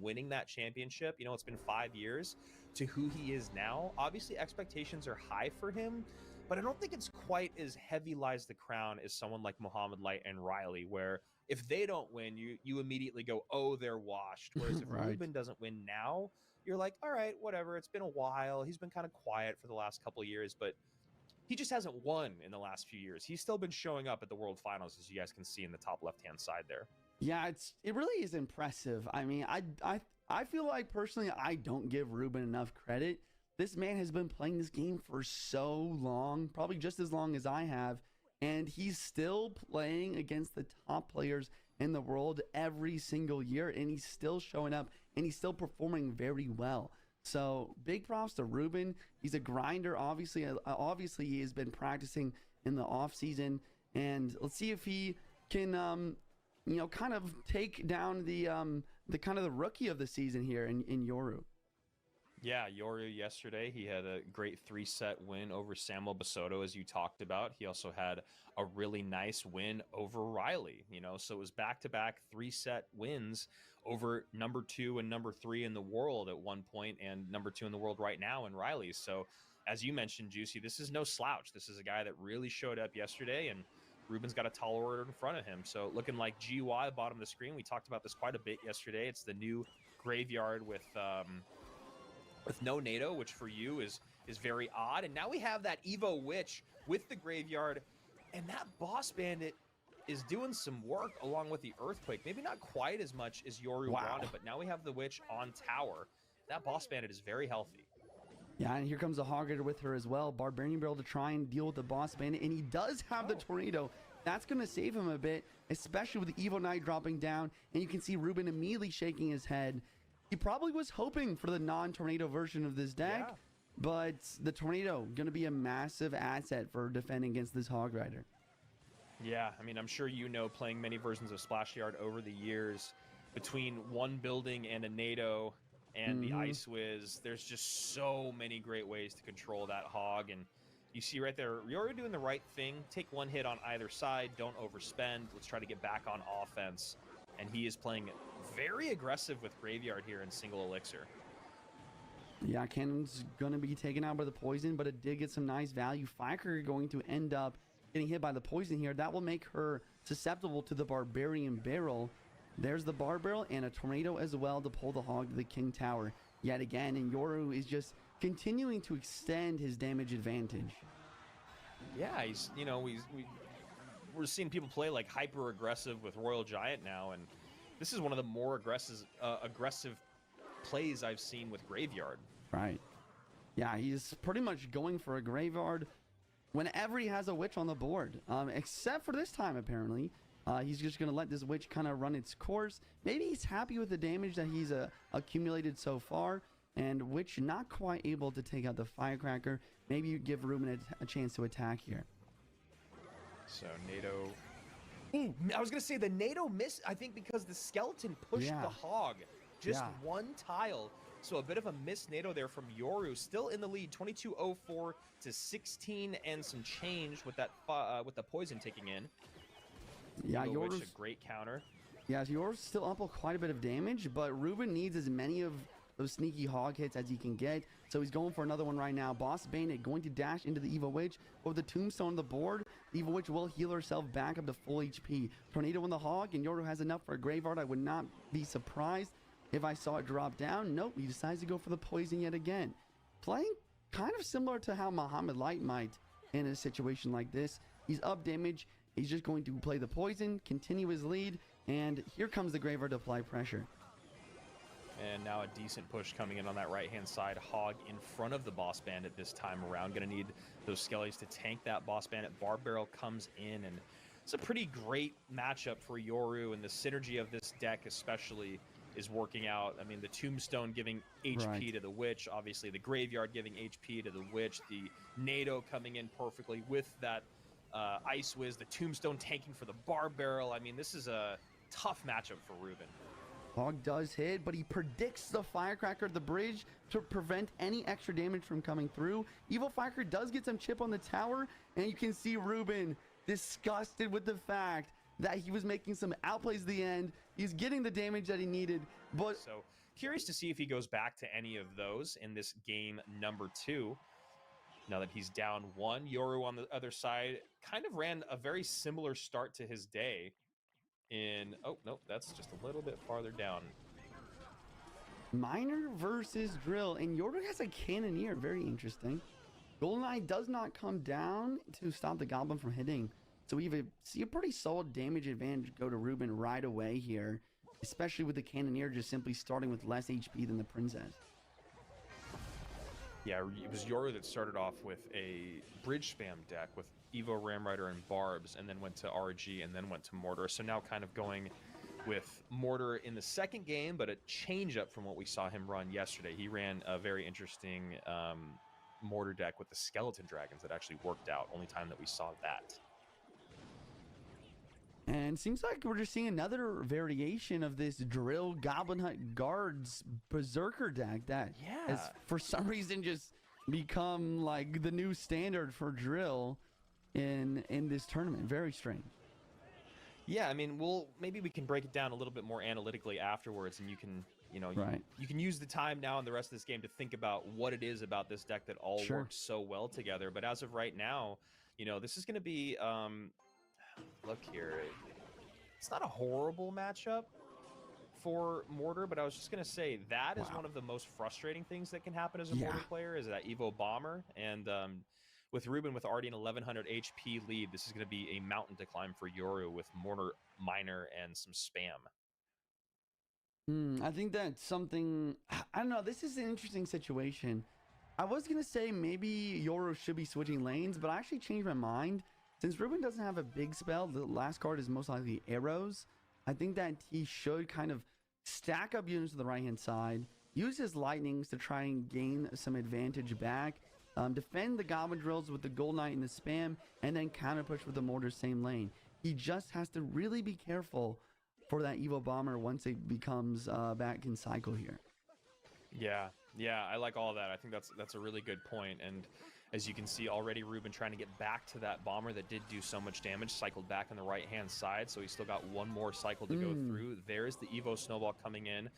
winning that championship, you know, it's been 5 years, to who he is now. Obviously, expectations are high for him, but I don't think it's quite as heavy lies the crown as someone like Muhammad Light and Riley, where if they don't win, you immediately go, oh, they're washed. Whereas if Right. Ruben doesn't win now, you're like, all right, whatever. It's been a while. He's been kind of quiet for the last couple of years, but he just hasn't won in the last few years. He's still been showing up at the World Finals, as you guys can see in the top left-hand side there. Yeah, it really is impressive. I mean, I feel like personally I don't give Ruben enough credit. This man has been playing this game for so long, probably just as long as I have, and he's still playing against the top players in the world every single year, and he's still showing up, and he's still performing very well. So big props to Ruben. He's a grinder, obviously. Obviously, he has been practicing in the off season, and let's see if he can, you know, kind of take down the kind of the rookie of the season here in Yoru. Yeah, Yoru yesterday, he had a great 3-set win over Samuel Basoto, as you talked about. He also had a really nice win over Riley, you know, so it was back-to-back 3-set wins over number 2 and number 3 in the world at one point, and number 2 in the world right now in Riley. So as you mentioned, Juicy, this is no slouch. This is a guy that really showed up yesterday, and Ruben's got a tall order in front of him. So looking like GY, bottom of the screen, we talked about this quite a bit yesterday. It's the new graveyard with no NATO, which for you is very odd. And now we have that Evo Witch with the graveyard, and that Boss Bandit is doing some work along with the Earthquake. Maybe not quite as much as Yoru wanted, but now we have the Witch on tower. That Boss Bandit is very healthy. Yeah, and here comes the Hog Rider with her as well. Barbarian Barrel to try and deal with the Boss Bandit, and he does have the Tornado. That's going to save him a bit, especially with the Evo Knight dropping down, and you can see Ruben immediately shaking his head. He probably was hoping for the non-Tornado version of this deck, but the Tornado going to be a massive asset for defending against this Hog Rider. Yeah, I mean, I'm sure you know, playing many versions of Splash Yard over the years, between one building and a NATO and the Ice Wiz, there's just so many great ways to control that Hog. And you see right there, you're doing the right thing. Take one hit on either side. Don't overspend. Let's try to get back on offense. And he is playing very aggressive with Graveyard here in single elixir. Yeah, Cannon's going to be taken out by the poison, but it did get some nice value. Firecracker going to end up getting hit by the poison here. That will make her susceptible to the Barbarian Barrel. There's the Bar Barrel and a Tornado as well to pull the Hog to the King Tower yet again. And Yoru is just continuing to extend his damage advantage. Yeah, he's, you know, we're seeing people play like hyper aggressive with Royal Giant now, and this is one of the more aggressive plays I've seen with Graveyard. Right. Yeah, he's pretty much going for a Graveyard whenever he has a Witch on the board, except for this time apparently. He's just going to let this Witch kind of run its course. Maybe he's happy with the damage that he's accumulated so far, and Witch not quite able to take out the Firecracker. Maybe you give Ruben a chance to attack here. So NATO. Ooh, I was going to say the NATO missed, I think, because the Skeleton pushed the Hog just one tile. So a bit of a missed NATO there from Yoru. Still in the lead, 22-04 to 16 and some change with that with the poison taking in. Yeah, Yoru's a great counter. Yeah, so Yoru's still up with quite a bit of damage, but Ruben needs as many of those sneaky Hog hits as he can get. So he's going for another one right now. Boss Bandit going to dash into the Evil Witch. With the Tombstone on the board, the Evil Witch will heal herself back up to full HP. Tornado on the Hog, and Yoru has enough for a Graveyard. I would not be surprised if I saw it drop down. Nope, he decides to go for the poison yet again. Playing kind of similar to how Muhammad Light might in a situation like this. He's up damage. He's just going to play the poison, continue his lead, and here comes the Graveyard to apply pressure. And now a decent push coming in on that right-hand side. Hog in front of the Boss Bandit this time around. Going to need those Skellies to tank that Boss Bandit. Bar Barrel comes in, and it's a pretty great matchup for Yoru, and the synergy of this deck especially is working out. I mean, the Tombstone giving HP to the Witch, obviously the Graveyard giving HP to the Witch, the NATO coming in perfectly with that Ice Wiz, the Tombstone tanking for the Bar Barrel. I mean, this is a tough matchup for Ruben. Hog does hit, but he predicts the Firecracker at the bridge to prevent any extra damage from coming through. Evil Firecracker does get some chip on the tower, and you can see Ruben disgusted with the fact that he was making some outplays at the end. He's getting the damage that he needed, but so curious to see if he goes back to any of those in this game number 2. Now that he's down 1, Yoru on the other side kind of ran a very similar start to his day in... Oh, no, that's just a little bit farther down. Miner versus Drill, and Yoru has a Cannoneer. Very interesting. GoldenEye does not come down to stop the Goblin from hitting. So we see a pretty solid damage advantage go to Ruben right away here, especially with the Cannoneer just simply starting with less HP than the Princess. Yeah, it was Yoru that started off with a bridge spam deck with Evo, Ram Rider, and Barbs, and then went to RG, and then went to Mortar. So now kind of going with Mortar in the second game, but a change up from what we saw him run yesterday. He ran a very interesting Mortar deck with the Skeleton Dragons that actually worked out. Only time that we saw that. And seems like we're just seeing another variation of this Drill Goblin Hunt Guards Berserker deck that has for some reason just become like the new standard for Drill in this tournament. Very strange. Yeah, I mean, maybe we can break it down a little bit more analytically afterwards, and you can, you can use the time now in the rest of this game to think about what it is about this deck that all works so well together. But as of right now, this is going to be, look here, it's not a horrible matchup for Mortar, but I was just going to say that is one of the most frustrating things that can happen as a Mortar player is that Evo Bomber, and with Ruben with already an 1100 HP lead, this is going to be a mountain to climb for Yoru with Mortar, Miner, and some spam. I think that's something, I don't know, this is an interesting situation. I was going to say maybe Yoru should be switching lanes, but I actually changed my mind. Since Ruben doesn't have a big spell, the last card is most likely arrows. I think that he should kind of stack up units to the right-hand side, use his lightnings to try and gain some advantage back, defend the Goblin Drills with the Gold Knight and the spam, and then counter push with the Mortar same lane. He just has to really be careful for that Evo Bomber once it becomes back in cycle here. Yeah, I like all that. I think that's a really good point. And as you can see already, Ruben trying to get back to that Bomber that did do so much damage, cycled back on the right-hand side, so he's still got one more cycle to go through. There's the Evo Snowball coming in.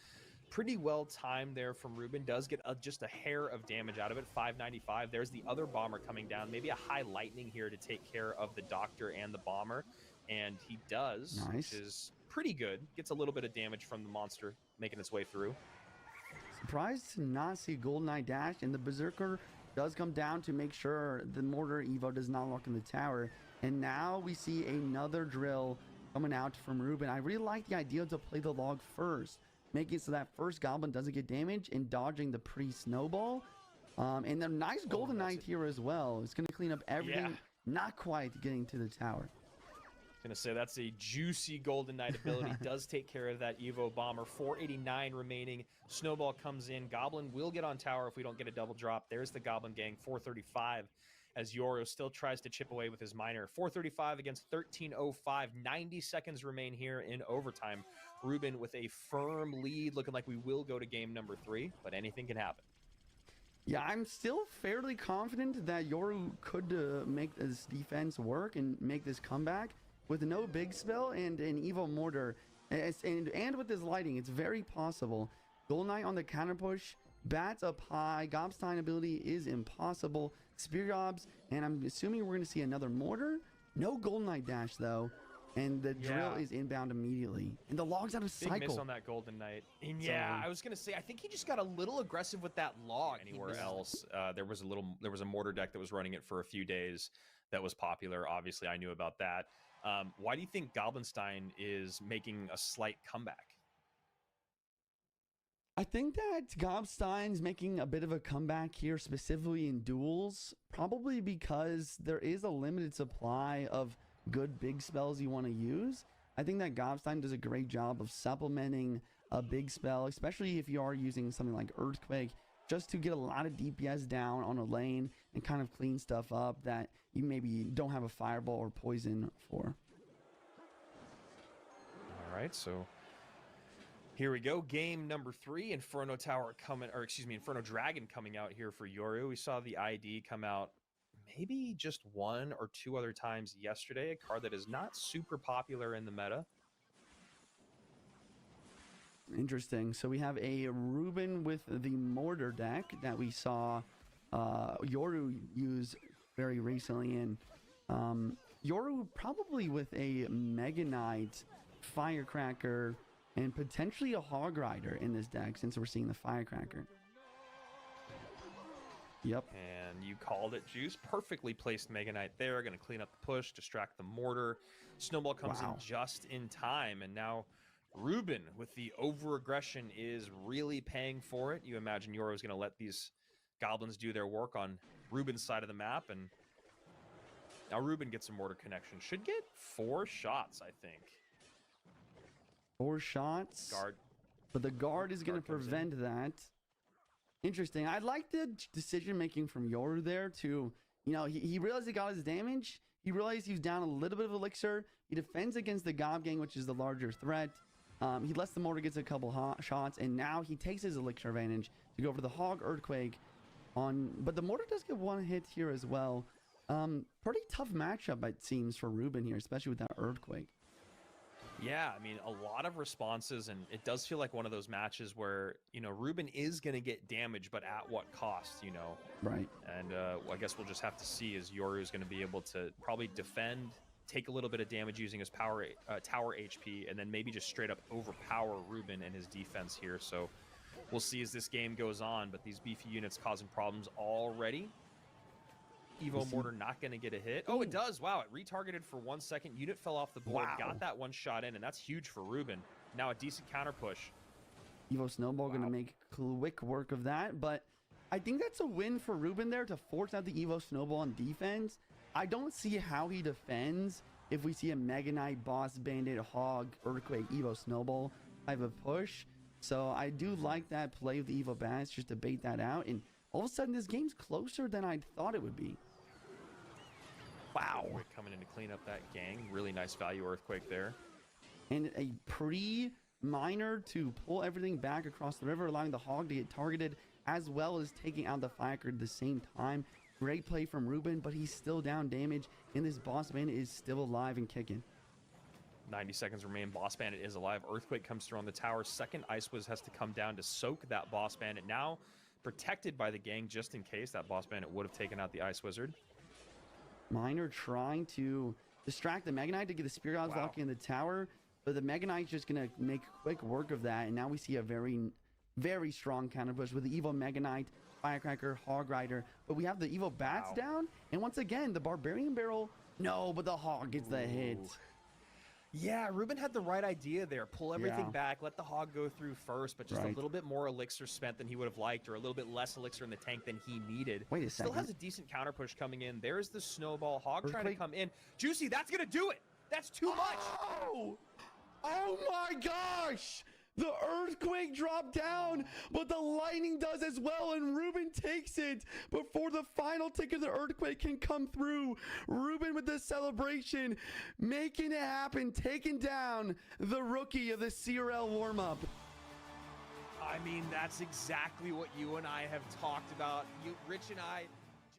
Pretty well timed there from Ruben. Does get just a hair of damage out of it, 595. There's the other Bomber coming down. Maybe a high lightning here to take care of the Doctor and the Bomber. And he does, which is pretty good. Gets a little bit of damage from the monster making its way through. Surprised to not see Golden Knight dash, and the Berserker does come down to make sure the Mortar Evo does not lock in the tower. And now we see another Drill coming out from Ruben. I really like the idea to play the log first, making it so that first Goblin doesn't get damage and dodging the pre-snowball. And a nice Golden Knight here as well. It's going to clean up everything, not quite getting to the tower. Gonna say that's a juicy Golden Knight ability. Does take care of that Evo Bomber. 489 remaining. Snowball comes in. Goblin will get on tower if we don't get a double drop. There's the Goblin Gang. 435 as Yoru still tries to chip away with his Miner. 435 against 1305. 90 seconds remain here in overtime. Ruben with a firm lead, looking like we will go to game number 3, but anything can happen. Yeah, I'm still fairly confident that Yoru could make this defense work and make this comeback. With no big spell and an Evo Mortar, and with his lighting, it's very possible. Golden Knight on the counter push, bats up high, Gobstein ability is impossible. Spear Gobs, and I'm assuming we're going to see another Mortar. No Golden Knight dash though, and the Drill is inbound immediately. And the log's out of cycle. Big miss on that Golden Knight. And yeah, I was going to say, I think he just got a little aggressive with that log. Anywhere else, there was a Mortar deck that was running it for a few days that was popular. Obviously, I knew about that. Why do you think Goblinstein is making a slight comeback? I think that Gobstein's making a bit of a comeback here, specifically in duels, probably because there is a limited supply of good big spells you want to use. I think that Gobstein does a great job of supplementing a big spell, especially if you are using something like Earthquake, just to get a lot of DPS down on a lane and kind of clean stuff up that you maybe don't have a fireball or poison for. All right, so here we go. Game number 3, Inferno Tower coming, or excuse me, Inferno Dragon coming out here for Yoru. We saw the ID come out maybe just 1 or 2 other times yesterday, a card that is not super popular in the meta. Interesting. So we have a Ruben with the mortar deck that we saw Yoru use very recently, and Yoru probably with a Mega Knight, Firecracker, and potentially a Hog Rider in this deck, since we're seeing the Firecracker. Yep. And you called it, Juice. Perfectly placed Mega Knight there. Going to clean up the push, distract the mortar. Snowball comes in just in time, and now Ruben with the over-aggression is really paying for it. You imagine Yoru is going to let these goblins do their work on Ruben's side of the map, and now Ruben gets a mortar connection. Should get 4 shots, I think. 4 shots. Guard. But the guard is going to prevent that. Interesting. I like the decision making from Yoru there to, you know, he realized he got his damage. He realized he was down a little bit of elixir. He defends against the Gob Gang, which is the larger threat. He lets the mortar get a couple shots, and now he takes his elixir advantage to go for the Hog Earthquake on. But the mortar does get 1 hit here as well. Pretty tough matchup, it seems, for Ruben here, especially with that Earthquake. Yeah, I mean, a lot of responses, and it does feel like one of those matches where, you know, Ruben is going to get damage, but at what cost, you know? Right. And I guess we'll just have to see as Yoru is going to be able to probably defend, take a little bit of damage using his tower HP, and then maybe just straight up overpower Ruben and his defense here. So we'll see as this game goes on, but these beefy units causing problems already. Evo Mortar not going to get a hit. Oh, it does. Wow, it retargeted for 1 second. Unit fell off the board. Wow. Got that 1 shot in, and that's huge for Ruben. Now a decent counter push. Evo Snowball going to make quick work of that, but I think that's a win for Ruben there to force out the Evo Snowball on defense. I don't see how he defends if we see a Mega Knight, Boss Bandit, Hog, Earthquake, Evo Snowball type of push. So I do like that play with the Evo Bass just to bait that out, and all of a sudden this game's closer than I thought it would be. Wow. Coming in to clean up that gang. Really nice value Earthquake there. And a pre-miner to pull everything back across the river, allowing the Hog to get targeted, as well as taking out the Firecracker at the same time. Great play from Ruben, but he's still down damage, and this Boss Bandit is still alive and kicking. 90 seconds remain. Boss Bandit is alive. Earthquake comes through on the tower. Second Ice Wiz has to come down to soak that Boss Bandit. Now protected by the gang just in case that Boss Bandit would have taken out the Ice Wizard. Miner trying to distract the Mega Knight to get the Spirit Gods walking in the tower, but the Mega Knight's just going to make quick work of that, and now we see a very, very strong counter push with the Evo Mega Knight, Firecracker, Hog Rider, but we have the Evo Bats down, and once again, the Barbarian Barrel, no, but the Hog gets the hit. Yeah, Ruben had the right idea there. Pull everything back, let the Hog go through first, but just a little bit more elixir spent than he would have liked, or a little bit less elixir in the tank than he needed. Wait a second. Still has a decent counter push coming in. There's the Snowball. Hog trying to come in. Juicy, that's going to do it. That's too much. Oh my gosh! The Earthquake dropped down, but the Lightning does as well, and Ruben takes it before the final tick of the Earthquake can come through. Ruben with the celebration, making it happen, taking down the rookie of the CRL warm-up. I mean, that's exactly what you and I have talked about. Rich and I